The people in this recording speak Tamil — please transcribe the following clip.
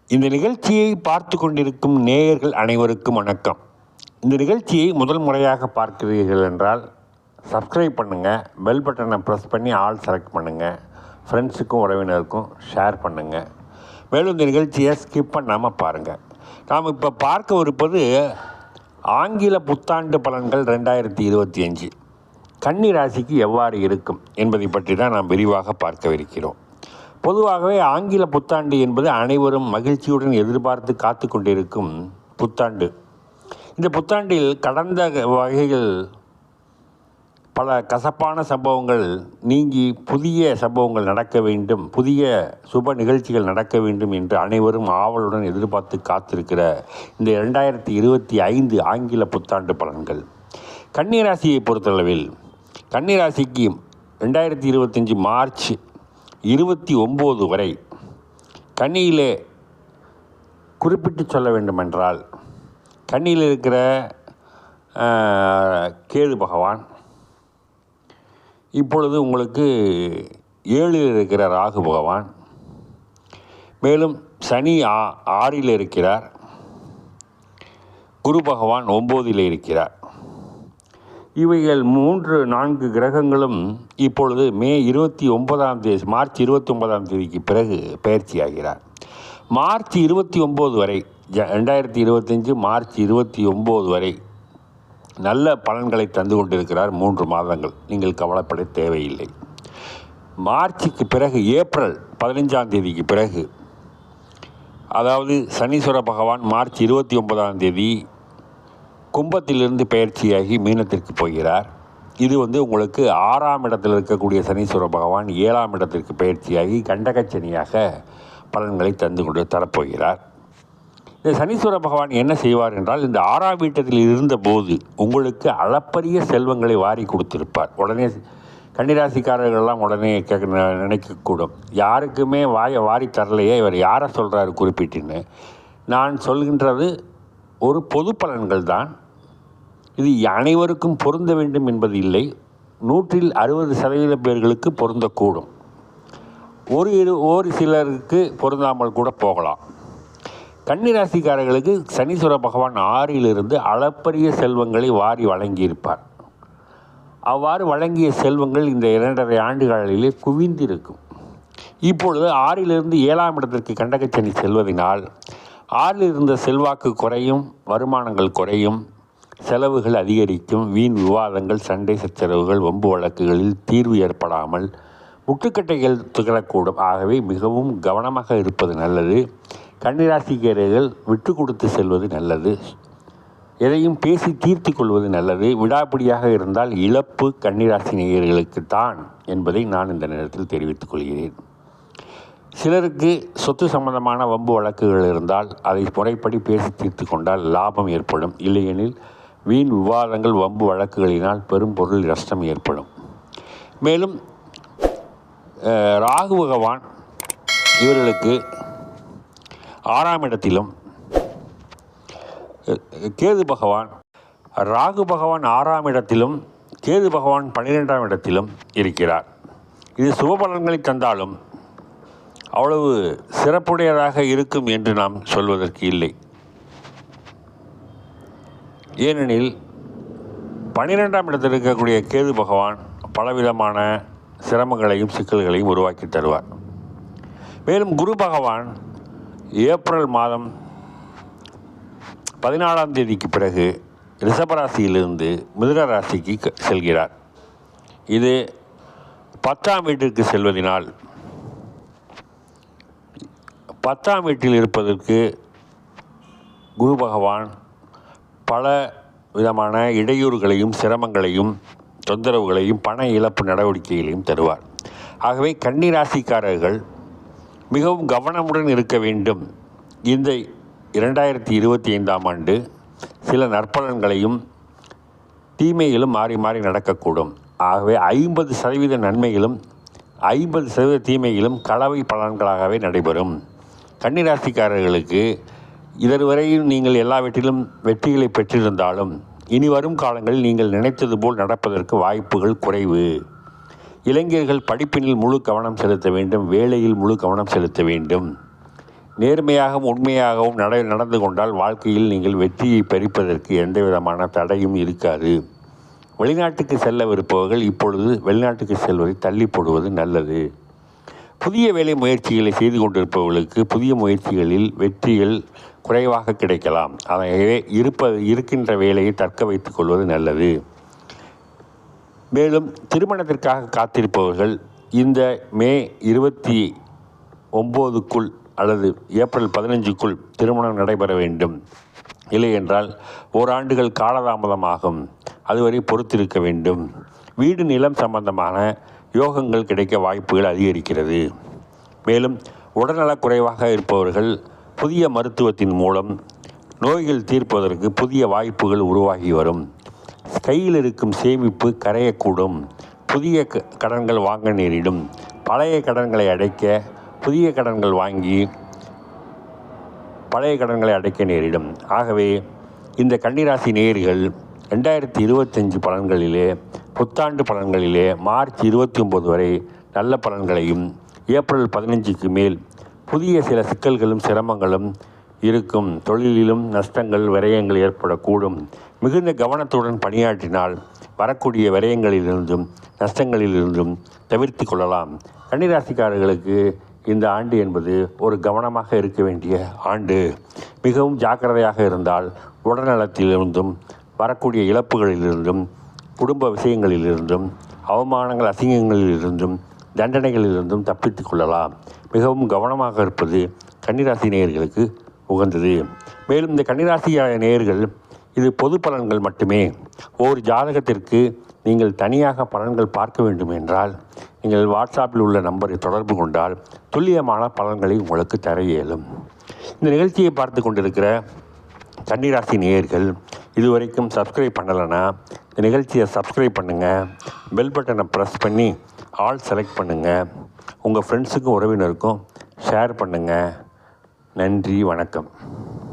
இந்த நிகழ்ச்சியை பார்த்து கொண்டிருக்கும் நேயர்கள் அனைவருக்கும் வணக்கம். இந்த நிகழ்ச்சியை முதல் முறையாக பார்க்கிறீர்கள் என்றால் சப்ஸ்கிரைப் பண்ணுங்கள், பெல் பட்டனை ப்ரெஸ் பண்ணி ஆல் செலக்ட் பண்ணுங்கள், ஃப்ரெண்ட்ஸுக்கும் உறவினருக்கும் ஷேர் பண்ணுங்கள். மேலும் இந்த நிகழ்ச்சியை ஸ்கிப் பண்ணாமல் பாருங்கள். நாம் இப்போ பார்க்கவிருப்பது ஆங்கில புத்தாண்டு பலன்கள் 2025 கன்னி ராசிக்கு எவ்வாறு இருக்கும் என்பதை பற்றி தான் நாம் விரிவாக பார்க்கவிருக்கிறோம். பொதுவாகவே ஆங்கில புத்தாண்டு என்பது அனைவரும் மகிழ்ச்சியுடன் எதிர்பார்த்து காத்து கொண்டிருக்கும் புத்தாண்டு. இந்த புத்தாண்டில் கடந்த வகைகள் பல கசப்பான சம்பவங்கள் நீங்கி புதிய சம்பவங்கள் நடக்க வேண்டும், புதிய சுப நிகழ்ச்சிகள் நடக்க வேண்டும் என்று அனைவரும் ஆவலுடன் எதிர்பார்த்து காத்திருக்கிற இந்த 2025 ஆங்கில புத்தாண்டு பலன்கள். கன்னிராசியை பொறுத்தளவில் கன்னிராசிக்கு 2025 மார்ச் 29 வரை கன்னியிலே குறிப்பிட்டு சொல்ல வேண்டுமென்றால் கன்னியில் இருக்கிற கேது பகவான் இப்பொழுது உங்களுக்கு 7ல் இருக்கிற ராகு பகவான், மேலும் சனி 6ல் இருக்கிறார், குரு பகவான் 9ல் இருக்கிறார். இவைகள் 3-4 கிரகங்களும் இப்பொழுது மார்ச் 29ஆம் தேதிக்கு பிறகு பயிற்சியாகிறார். மார்ச் 29 வரை 2025 மார்ச் 29 வரை நல்ல பலன்களை தந்து கொண்டிருக்கிறார். 3 மாதங்கள் நீங்கள் கவலைப்பட தேவையில்லை. மார்ச்சுக்கு பிறகு ஏப்ரல் 15ஆம் தேதிக்கு பிறகு, அதாவது சனீஸ்வர பகவான் மார்ச் 29ஆம் தேதி கும்பத்திலிருந்து பயிற்சியாகி மீனத்திற்கு போகிறார். இது உங்களுக்கு 6ஆம் இடத்தில் இருக்கக்கூடிய சனீஸ்வர பகவான் 7ஆம் இடத்திற்கு பயிற்சியாகி கண்டகச்சனியாக பலன்களை தந்து கொண்டு தரப்போகிறார். இந்த சனீஸ்வர பகவான் என்ன செய்வார் என்றால், இந்த 6ஆம் வீட்டத்தில் இருந்தபோது உங்களுக்கு அளப்பரிய செல்வங்களை வாரி கொடுத்திருப்பார். உடனே கன்னிராசிக்காரர்கள்லாம் உடனே நினைக்கக்கூடும், யாருக்குமே வாரி தரலையே, இவர் யாரை சொல்கிறாரு குறிப்பிட்டுன்னு. நான் சொல்கின்றது ஒரு பொது பலன்கள் தான். இது அனைவருக்கும் பொருந்த வேண்டும் என்பது இல்லை. 160% பேர்களுக்கு பொருந்தக்கூடும், ஒரு சிலருக்கு பொருந்தாமல் கூட போகலாம். கன்னிராசிக்காரர்களுக்கு சனீஸ்வர பகவான் 6லிருந்து அளப்பரிய செல்வங்களை வாரி வழங்கியிருப்பார். அவ்வாறு வழங்கிய செல்வங்கள் இந்த 2.5 ஆண்டுகளிலே குவிந்திருக்கும். இப்பொழுது 6லிருந்து 7ஆம் இடத்திற்கு கண்டகச்சனி செல்வதனால் 6ல் இருந்த செல்வாக்கு குறையும், வருமானங்கள் குறையும், செலவுகள் அதிகரிக்கும், வீண் விவாதங்கள், சண்டை சச்சரவுகள், வம்பு வழக்குகளில் தீர்வு ஏற்படாமல் முட்டுக்கட்டைகள் திகழக்கூடும். ஆகவே மிகவும் கவனமாக இருப்பது நல்லது. கன்னிராசிக்காரர்கள் விட்டு கொடுத்து செல்வது நல்லது. எதையும் பேசி தீர்த்து கொள்வது நல்லது. விடாப்பிடியாக இருந்தால் இழப்பு கன்னிராசி நேயர்களுக்குத்தான் என்பதை நான் இந்த நேரத்தில் தெரிவித்துக் கொள்கிறேன். சிலருக்கு சொத்து சம்பந்தமான வம்பு வழக்குகள் இருந்தால் அதை முறைப்படி பேசி தீர்த்து கொண்டால் லாபம் ஏற்படும். இல்லையெனில் வீண் விவாதங்கள், வம்பு வழக்குகளினால் பெரும் பொருள் நஷ்டம் ஏற்படும். மேலும் ராகு பகவான் இவர்களுக்கு 6ஆம் இடத்திலும், கேது பகவான் 6ஆம் இடத்திலும், கேது பகவான் 12ஆம் இடத்திலும் இருக்கிறார். இது சுபபலன்களை தந்தாலும் அவ்வளவு சிறப்புடையதாக இருக்கும் என்று நாம் சொல்வதற்கு இல்லை. ஏனெனில் 12ஆம் இடத்தில் இருக்கக்கூடிய கேது பகவான் பலவிதமான சிரமங்களையும் சிக்கல்களையும் உருவாக்கி தருவார். மேலும் குரு பகவான் ஏப்ரல் மாதம் 14ஆம் தேதிக்கு பிறகு ரிஷபராசியிலிருந்து மிதுன ராசிக்கு செல்கிறார். இது 10ஆம் வீட்டிற்கு செல்வதனால் 10ஆம் வீட்டில் இருப்பதற்கு குரு பகவான் பல விதமான இடையூறுகளையும், சிரமங்களையும், தொந்தரவுகளையும், பண இழப்பு நடவடிக்கைகளையும் தருவார். ஆகவே கன்னிராசிக்காரர்கள் மிகவும் கவனமுடன் இருக்க வேண்டும். இந்த 2025ஆம் ஆண்டு சில நற்பலன்களையும் தீமைகளும் மாறி மாறி நடக்கக்கூடும். ஆகவே 50% நன்மைகளும் 50% தீமைகளும் கலவை பலன்களாகவே நடைபெறும். கன்னிராசிக்காரர்களுக்கு இதுவரையில் நீங்கள் எல்லாவற்றிலும் வெற்றிகளை பெற்றிருந்தாலும் இனி வரும் காலங்களில் நீங்கள் நினைத்தது போல் நடப்பதற்கு வாய்ப்புகள் குறைவு. இளைஞர்கள் படிப்பினில் முழு கவனம் செலுத்த வேண்டும், வேலையில் முழு கவனம் செலுத்த வேண்டும். நேர்மையாகவும் உண்மையாகவும் நடந்து கொண்டால் வாழ்க்கையில் நீங்கள் வெற்றியை பறிப்பதற்கு எந்த விதமான தடையும் இருக்காது. வெளிநாட்டுக்கு செல்லவிருப்பவர்கள் இப்பொழுது வெளிநாட்டுக்கு செல்வதை தள்ளி போடுவது நல்லது. புதிய வேலை முயற்சிகளை செய்து கொண்டிருப்பவர்களுக்கு புதிய முயற்சிகளில் வெற்றிகள் குறைவாக கிடைக்கலாம். ஆகவே இருக்கின்ற வேலையை தக்க வைத்துக் கொள்வது நல்லது. மேலும் திருமணத்திற்காக காத்திருப்பவர்கள் இந்த மே 29க்குள் அல்லது ஏப்ரல் 15க்குள் திருமணம் நடைபெற வேண்டும். இல்லை என்றால் ஓராண்டுகள் காலதாமதமாகும். அதுவரை பொறுத்திருக்க வேண்டும். வீடு நிலம் சம்பந்தமான யோகங்கள் கிடைக்க வாய்ப்புகள் அதிகரிக்கிறது. மேலும் உடல்நலக் குறைவாக இருப்பவர்கள் புதிய மருத்துவத்தின் மூலம் நோய்கள் தீர்ப்பதற்கு புதிய வாய்ப்புகள் உருவாகி வரும். கையில் இருக்கும் சேமிப்பு கரையக்கூடும். புதிய கடன்கள் வாங்க நேரிடும். பழைய கடன்களை அடைக்க புதிய கடன்கள் வாங்கி பழைய கடன்களை அடைக்க நேரிடும். ஆகவே இந்த கன்னிராசி நேயர்கள் 2025 பலன்களிலே புத்தாண்டு பலன்களிலே மார்ச் 29 வரை நல்ல பலன்களையும் ஏப்ரல் 15க்கு மேல் புதிய சில சிக்கல்களும் சிரமங்களும் இருக்கும். தொழிலிலும் நஷ்டங்கள் விரயங்கள் ஏற்படக்கூடும். மிகுந்த கவனத்துடன் பணியாற்றினால் வரக்கூடிய விரயங்களிலிருந்தும் நஷ்டங்களிலிருந்தும் தவிர்த்து கொள்ளலாம். கன்னிராசிக்காரர்களுக்கு இந்த ஆண்டு என்பது ஒரு கவனமாக இருக்க வேண்டிய ஆண்டு. மிகவும் ஜாக்கிரதையாக இருந்தால் உடல்நலத்திலிருந்தும் வரக்கூடிய இழப்புகளிலிருந்தும் குடும்ப விஷயங்களிலிருந்தும் அவமானங்கள் அசிங்கங்களிலிருந்தும் தண்டனைகளிலிருந்தும் தப்பித்து கொள்ளலாம். மிகவும் கவனமாக இருப்பது கன்னிராசி நேயர்களுக்கு உகந்தது. மேலும் இந்த கன்னிராசி நேயர்கள் இது பொது பலன்கள் மட்டுமே. ஒரு ஜாதகத்திற்கு நீங்கள் தனியாக பலன்கள் பார்க்க வேண்டும் என்றால் நீங்கள் வாட்ஸ்அப்பில் உள்ள நம்பரை தொடர்பு கொண்டால் துல்லியமான பலன்களை உங்களுக்கு தர இயலும். இந்த நிகழ்ச்சியை பார்த்து கொண்டிருக்கிற கன்னிராசி நேயர்கள் இதுவரைக்கும் சப்ஸ்கிரைப் பண்ணலைன்னா இந்த நிகழ்ச்சியை சப்ஸ்கிரைப் பண்ணுங்கள். பெல் பட்டனை ப்ரெஸ் பண்ணி ஆல் செலக்ட் பண்ணுங்கள். உங்கள் ஃப்ரெண்ட்ஸுக்கும் உறவினருக்கும் ஷேர் பண்ணுங்கள். நன்றி, வணக்கம்.